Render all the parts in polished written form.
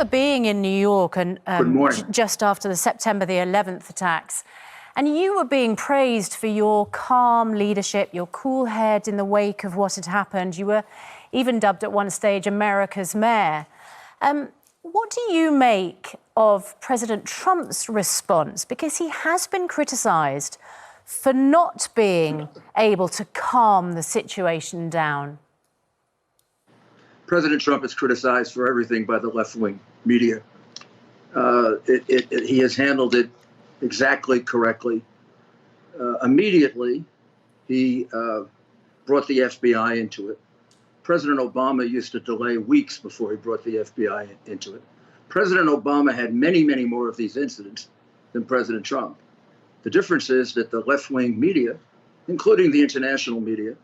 being in New York and Good morning. just after the September the 11th attacks, and you were being praised for your calm leadership, your cool head in the wake of what had happened. You were even dubbed at one stage America's mayor. What do you make of President Trump's response? Because he has been criticised for not being able to calm the situation down. President Trump is criticized for everything by the left-wing media. He has handled it exactly correctly. Immediately, he brought the FBI into it. President Obama used to delay weeks before he brought the FBI into it. President Obama had many, many more of these incidents than President Trump. The difference is that the left-wing media, including the international media,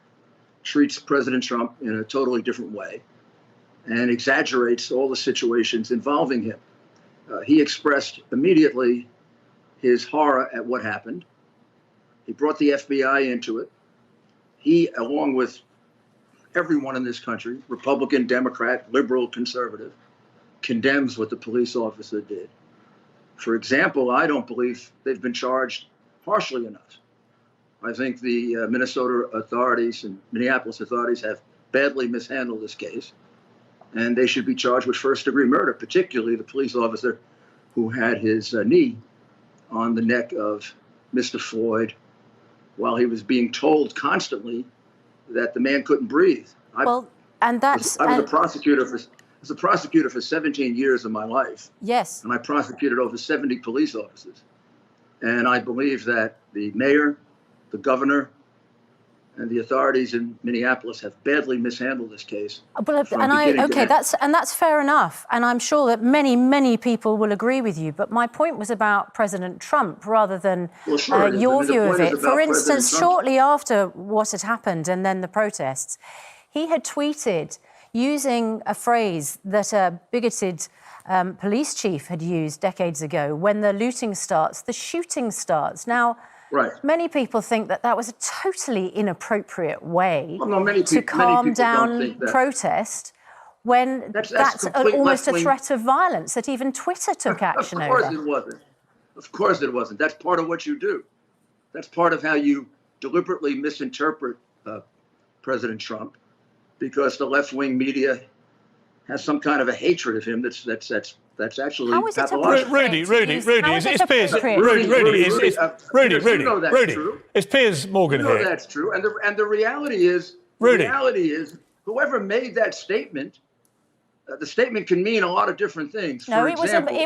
treats President Trump in a totally different way and exaggerates all the situations involving him. He expressed immediately his horror at what happened. He brought the FBI into it. He, along with everyone in this country, Republican, Democrat, liberal, conservative, condemns what the police officer did. For example, I don't believe they've been charged harshly enough. I think the Minnesota authorities and Minneapolis authorities have badly mishandled this case, and they should be charged with first-degree murder, particularly the police officer who had his knee on the neck of Mr. Floyd while he was being told constantly that the man couldn't breathe. I was a prosecutor for 17 years of my life. Yes. And I prosecuted over 70 police officers. And I believe that the mayor, the governor, and the authorities in Minneapolis have badly mishandled this case. That's fair enough. And I'm sure that many people will agree with you. But my point was about President Trump rather than your view of it. For instance, shortly after what had happened and then the protests, he had tweeted using a phrase that a bigoted police chief had used decades ago: when the looting starts, the shooting starts. Now, many people think that that was a totally inappropriate way to calm down protest when that's almost a threat of violence that even Twitter took action over. Of course it wasn't. Of course it wasn't. That's part of what you do. That's part of how you deliberately misinterpret President Trump, because the left-wing media has some kind of a hatred of him that's actually pathological. Rudy, it's Piers. Rudy, it's Piers Morgan here. You know that's true, and the reality is, whoever made that statement, the statement can mean a lot of different things. No, it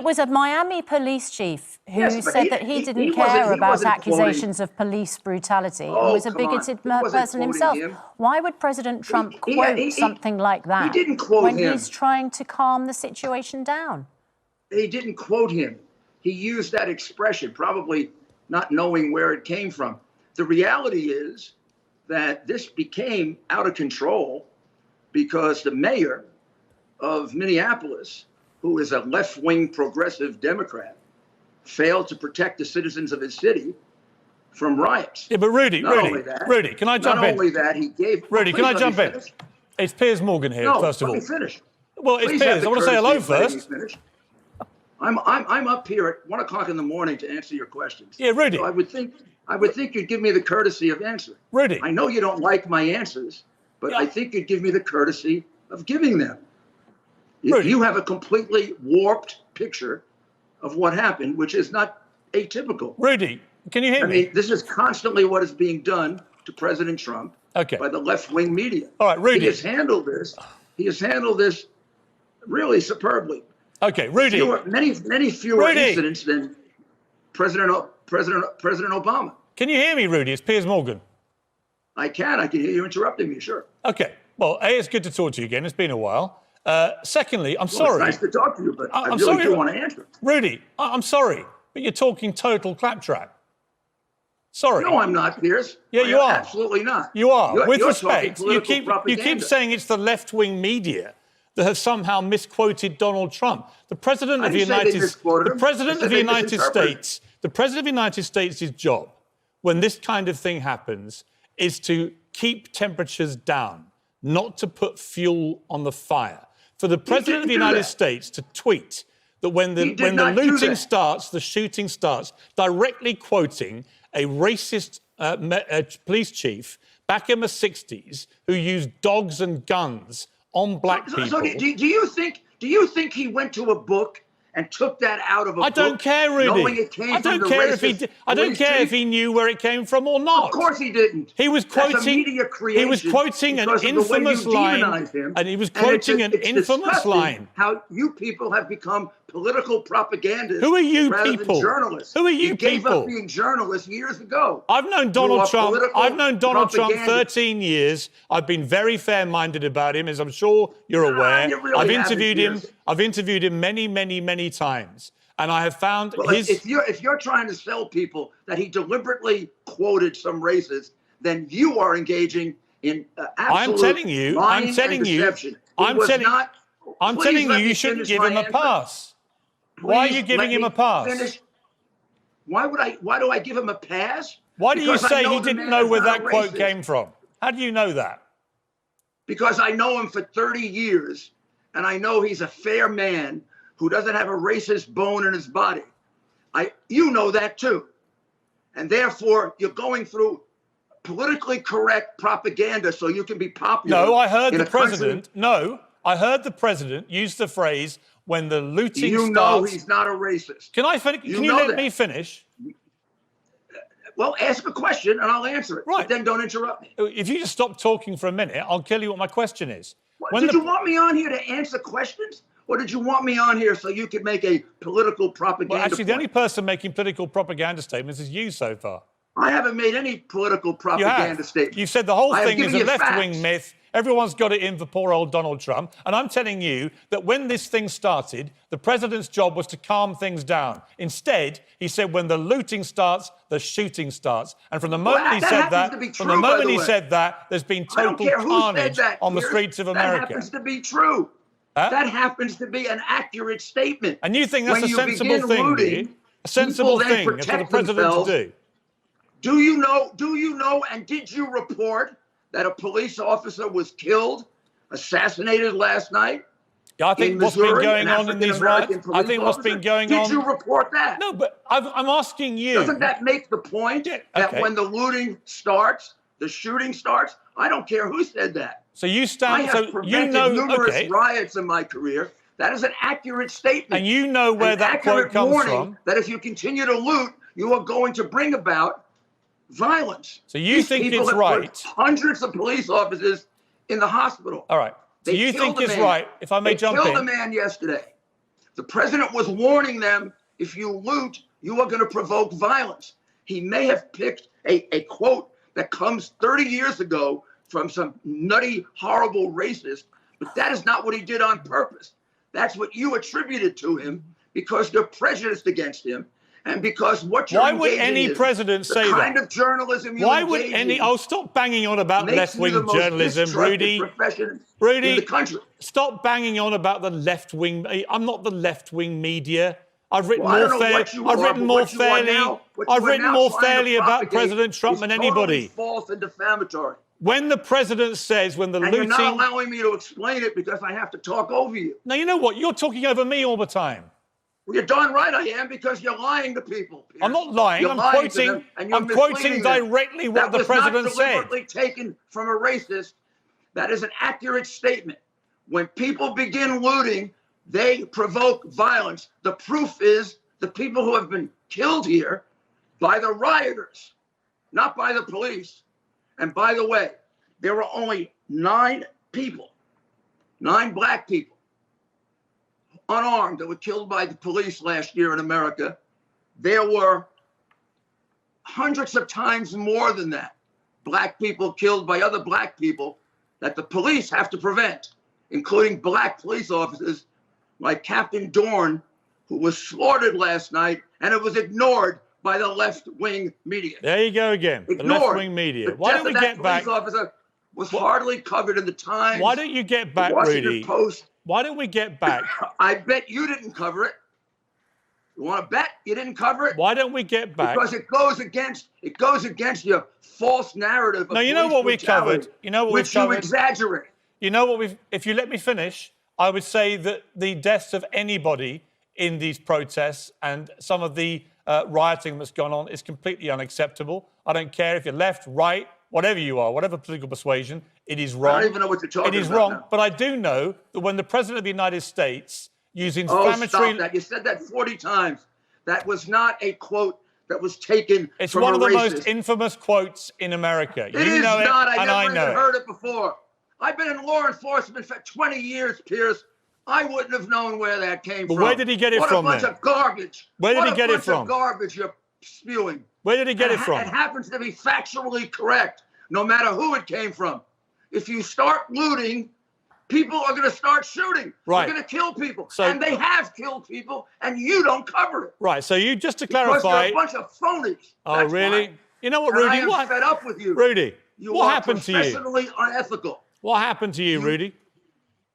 was a Miami police chief who said that he didn't care about accusations of police brutality. He was a bigoted person himself. Why would President Trump quote something like that when he's trying to calm the situation down? He didn't quote him. He used that expression, probably not knowing where it came from. The reality is that this became out of control because the mayor of Minneapolis, who is a left-wing progressive Democrat, failed to protect the citizens of his city from riots. Yeah, but Rudy, can I jump in? Not only that, he gave... Rudy, can I jump in? It's Piers Morgan here, first of all. Let me finish. Well, it's Piers. I want to say hello first. I'm up here at 1 o'clock in the morning to answer your questions. Yeah, Rudy. So I would think you'd give me the courtesy of answering. Rudy. I know you don't like my answers, but I think you'd give me the courtesy of giving them. Rudy. You have a completely warped picture of what happened, which is not atypical. Rudy, can you hear me? I mean, this is constantly what is being done to President Trump by the left-wing media. All right, Rudy. He has handled this really superbly. Okay, Rudy. Many fewer incidents than President Obama. Can you hear me, Rudy? It's Piers Morgan. I can hear you interrupting me, sure. Okay. Well, A, it's good to talk to you again. It's been a while. Secondly, I'm sorry. It's nice to talk to you, but I really do want to answer. Rudy, I'm sorry, but you're talking total claptrap. Sorry. No, I'm not, Piers. Yeah, you are. Absolutely not. You are. With you're respect, you keep saying it's the left-wing media that have somehow misquoted Donald Trump. The President of the United States' job, when this kind of thing happens, is to keep temperatures down, not to put fuel on the fire. for the President of the United States to tweet that when the looting starts, the shooting starts, directly quoting a racist police chief back in the 60s who used dogs and guns on black people. So do you think he went to a book and took that out of a book? I don't care, Rudy. Knowing it came I don't from care the if he. I don't police care chief? if he knew where it came from or not. Of course he didn't. He was quoting. That's a media creation. He was quoting an because of the way infamous you line, demonize him. and he was quoting an it's infamous disgusting line. How you people have become political propagandists. Who are you rather people? Than journalists. Who are you gave people? up being journalists years ago. I've known Donald Trump. I've known Donald Trump propagandists. 13 years. I've been very fair-minded about him, as I'm sure you're aware. You really I've haven't, interviewed him. Piers. I've interviewed him many, many, many times, and I have found Well, his. if you're trying to sell people that he deliberately quoted some races, then you are engaging in absolute I'm telling you. lying I'm telling and you. deception. I'm telling you. Please You shouldn't give him a pass. Why are you giving him a pass? Why do I give him a pass? Why do you Because I say know he the didn't man know is where not that a quote racist. came from? How do you know that? Because I know him for 30 years, and I know he's a fair man who doesn't have a racist bone in his body. You know that too. And therefore, you're going through politically correct propaganda so you can be popular. No, I heard in the a country- president. No, I heard the president use the phrase when the looting You starts. know he's not a racist. Can I finish? Can you know let that. me finish? Well, ask a question and I'll answer it. Right. But then don't interrupt me. If you just stop talking for a minute, I'll tell you what my question is. Did you want me on here to answer questions? Or did you want me on here so you could make a political propaganda Well, actually, the point? only person making political propaganda statements is you so far. I haven't made any political You propaganda have. statement. You've said the whole I have thing is given a you left-wing facts. myth. Everyone's got it in for poor old Donald Trump. And I'm telling you that when this thing started, the president's job was to calm things down. Instead, he said when the looting starts, the shooting starts. And from the moment he said that, from the moment he said that, there's been I don't total care who said carnage that, on the Piers. streets of That America. happens to be true. Huh? That happens to be an accurate statement. And you think that's When a you sensible begin thing, do looting, you? A sensible people then thing for the protect president themselves. to do. Do you know, and did you report that a police officer was killed, assassinated last night? Yeah, I think in what's been Missouri, going an on in these African-American riots, I police think what's officer? been going on... Did you report that? No, but I'm asking you. Doesn't that make the point Yeah, that okay. when the looting starts, the shooting starts? I don't care who said that. So you I stand... have So you prevented know... numerous Okay. riots in my career. That is an accurate statement. And you know where An that quote accurate comes warning from. that if you continue to loot, you are going to bring about violence. So you These think people it's have put right... hundreds of police officers in the hospital. All right. So They you killed think a it's man. right, if I may They jump killed in... a man yesterday. The president was warning them, if you loot, you are going to provoke violence. He may have picked a quote that comes 30 years ago from some nutty, horrible racist, but that is not what he did on purpose. That's what you attributed to him because you're prejudiced against him and because what you're Why would engaging any in, president say the that? kind of journalism you Why would engage any... in Oh, stop banging on about makes you left-wing the most journalism, distrusted Rudy. profession Rudy, in the country. Stop banging on about the left-wing... I'm not the left-wing media. I've written Well, I don't know more what you I've are, written but more what you are fairly. now- what I've you are written now more trying to fairly about propagate President Trump is than totally anybody. false and defamatory. When the president says, when the And you're looting... not allowing me to explain it because I have to talk over you. Now, you know what? You're talking over me all the time. Well, you're darn right I am because you're lying to people. Piers. I'm not lying. You're I'm lying to quoting. them, and you're I'm quoting misleading them. directly what That the was president not said. deliberately taken from a racist. That is an accurate statement. When people begin looting, they provoke violence. The proof is the people who have been killed here by the rioters, not by the police. And by the way, there were only 9 people, 9 black people, unarmed, that were killed by the police last year in America. There were hundreds of times more than that, black people killed by other black people that the police have to prevent, including black police officers like Captain Dorn, who was slaughtered last night, and it was ignored by the left-wing media. There you go again. The Ignored. left-wing media. The Why death don't we of that get back? police officer was hardly covered in the Times. Why don't you get back, the Washington Rudy? Post. Why don't we get back? I bet you didn't cover it. You want to bet you didn't cover it? Why don't we get back? Because it goes against your false narrative. Of No, you know police what we brutality, covered. You know what which we covered. you exaggerate. You know what we've... If you let me finish, I would say that the deaths of anybody in these protests and some of the rioting that's gone on is completely unacceptable. I don't care if you're left, right, whatever you are, whatever political persuasion, it is wrong. I don't even know what you're talking about. It is wrong, now. but I do know that when the President of the United States using Oh, inflammatory... stop that. You said that 40 times. That was not a quote that was taken It's from one a of the racist. most infamous quotes in America. It is know not. it, I and I never know even it. heard it before. I've been in law enforcement for 20 years, Piers. I wouldn't have known where that came from. Where did he get it from, What a bunch then? of garbage. Where did he get it What a bunch from? of garbage you're spewing. Where did he get it from? It happens to be factually correct, no matter who it came from. If you start looting, people are going to start shooting. Right. They're going to kill people. So- and they have killed people, and you don't cover it. Right, so you, just to Because clarify... you're a bunch of phonies. Oh, That's really? why. You know what, And Rudy? I am What? fed up with you. Rudy, You what are happened to you? professionally unethical. What happened to you, Rudy?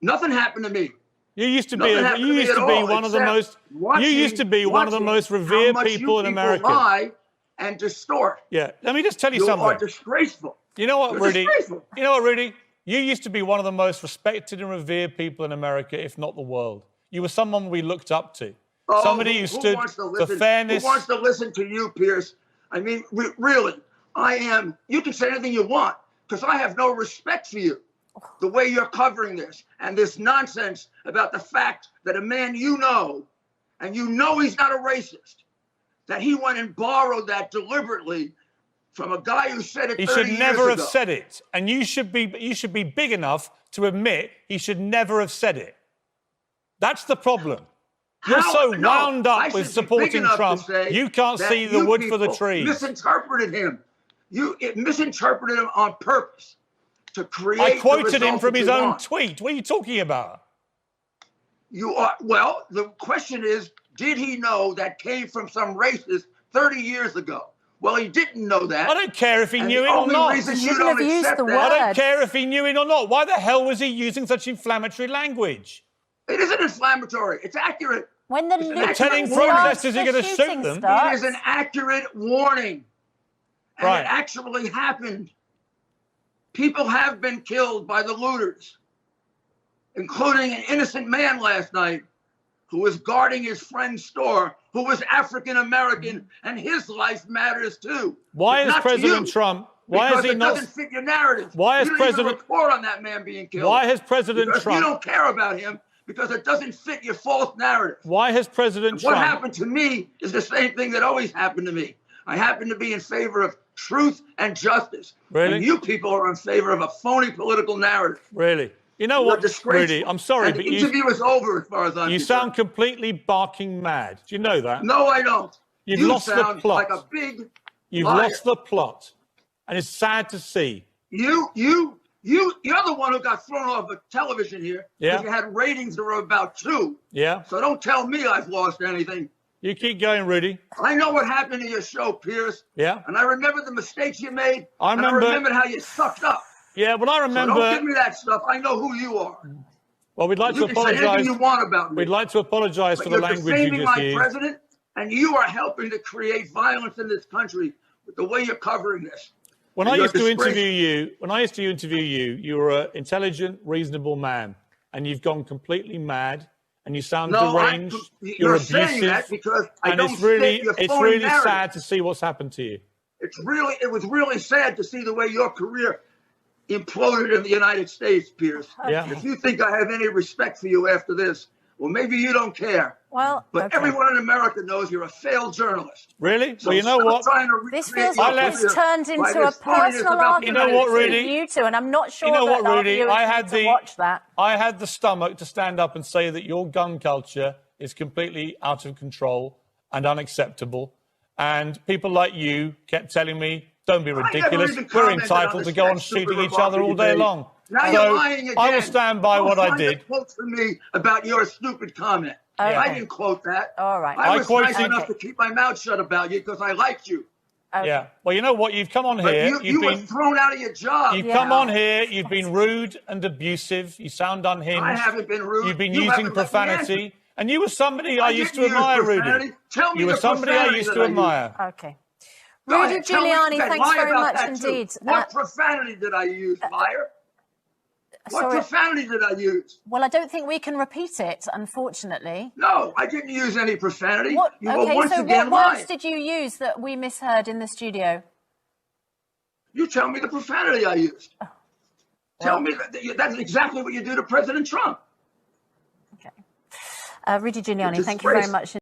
Nothing happened to me. You used to be Nothing happened to me at all, one of the except most. You used to be one of the watching most how revered much people in you America. Lie and distort. Yeah. Let me just tell you You something. are disgraceful. You know what, You're Rudy? disgraceful. You know what, Rudy? You used to be one of the most respected and revered people in America, if not the world. You were someone we looked up to. Oh, Somebody who stood wants to for listen? fairness. Who wants to listen to you, Piers? I mean, really, I am. You can say anything you want because I have no respect for you. The way you're covering this and this nonsense about the fact that a man you know, and you know he's not a racist, that he went and borrowed that deliberately from a guy who said it 30 He years ago. should never have said it. And you should be big enough to admit he should never have said it. That's the problem. You're so wound up with supporting Trump, you can't see the wood for the trees. Misinterpreted him. You misinterpreted him on purpose to create. I quoted the him from his own want. tweet. What are you talking about? You are well. The question is, did he know that came from some racist 30 years ago? Well, he didn't know that. I don't care if he And knew the it or only not. reason He you shouldn't don't have used accept the that- I word. don't care if he knew it or not. Why the hell was he using such inflammatory language? It isn't inflammatory. It's accurate. When the You're telling looting starts, protesters the you're gonna shoot shooting them? starts. It is an accurate warning. And Right. it actually happened. People have been killed by the looters, including an innocent man last night who was guarding his friend's store, who was African American, and his life matters too. Why But is not to President you, Trump? Why because is he it not? doesn't fit your narrative. Why is you don't even President- report on that man being killed. Why has President because Trump? you don't care about him because it doesn't fit your false narrative. Why has President What Trump? happened to me is the same thing that always happened to me. I happen to be in favor of truth and justice. Really? And you people are in favor of a phony political narrative. Really? You know You're what, disgraceful. Rudy? I'm sorry, and but the interview is over as far as I'm you concerned. sound completely barking mad. Do you know that? No, I don't. You've you lost the sound plot. like a big You've liar. lost the plot, and it's sad to see. You're the one who got thrown off of television here Yeah. because you had ratings that were about 2. Yeah. So don't tell me I've lost anything. You keep going, Rudy. I know what happened to your show, Piers. Yeah. And I remember the mistakes you made. I remember- And I remember how you sucked up. Yeah. Well, I So remember. don't give me that stuff. I know who you are. Well, we'd like You to can say anything apologise. you want about me. We'd like to apologise for But the you're language you defaming just my used. president, and you are helping to create violence in this country with the way you're covering this. When And I you're used to disgraceful. interview you, you were an intelligent, reasonable man, and you've gone completely mad, and you sound deranged. You're abusive, saying that because I and don't it's really, fit your it's phony really narrative. sad to see what's happened to you. It was really sad to see the way your career imploded in the United States, Piers. Yeah. If you think I have any respect for you after this, well, maybe you don't care. Well, But okay. everyone in America knows you're a failed journalist. Really? So well, you know stop what? trying to This recreate feels your like career it's turned by into a this phoniness personal about the argument You know what, United Rudy? between you two, and I'm not sure You know what, that our Rudy? viewers I need had to watch that. I had the stomach to stand up and say that your gun culture is completely out of control and unacceptable. And people like you kept telling me, don't be never ridiculous. even We're commented entitled on to the go on sex super shooting each remark other that all you day made. long. Now So you're lying again. I will stand by what I did. Quote from me about your stupid comment. Okay. I didn't quote that. All right. I was quoted- nice enough to keep my mouth shut about you because I liked you. Okay. Yeah. Well, you know what? You've come on But here. you were been thrown out of your job. You've Yeah. come on here. You've been rude and abusive. You sound unhinged. I haven't been rude. You've been You using haven't let me profanity. answer. And you were somebody I used to didn't use admire, profanity. Rudy. Tell me You were the somebody I profanity used that to I used. admire. Okay. Go Rudy ahead, tell me Giuliani, that. thanks Lie very about much that too. indeed. What profanity did I use, liar? What profanity did I use? Well, I don't think we can repeat it, unfortunately. No, I didn't use any profanity. What words lying. did you use that we misheard in the studio? You tell me the profanity I used. Oh. Tell me that's exactly what you do to President Trump. Okay. Rudy Giuliani, thank you very much.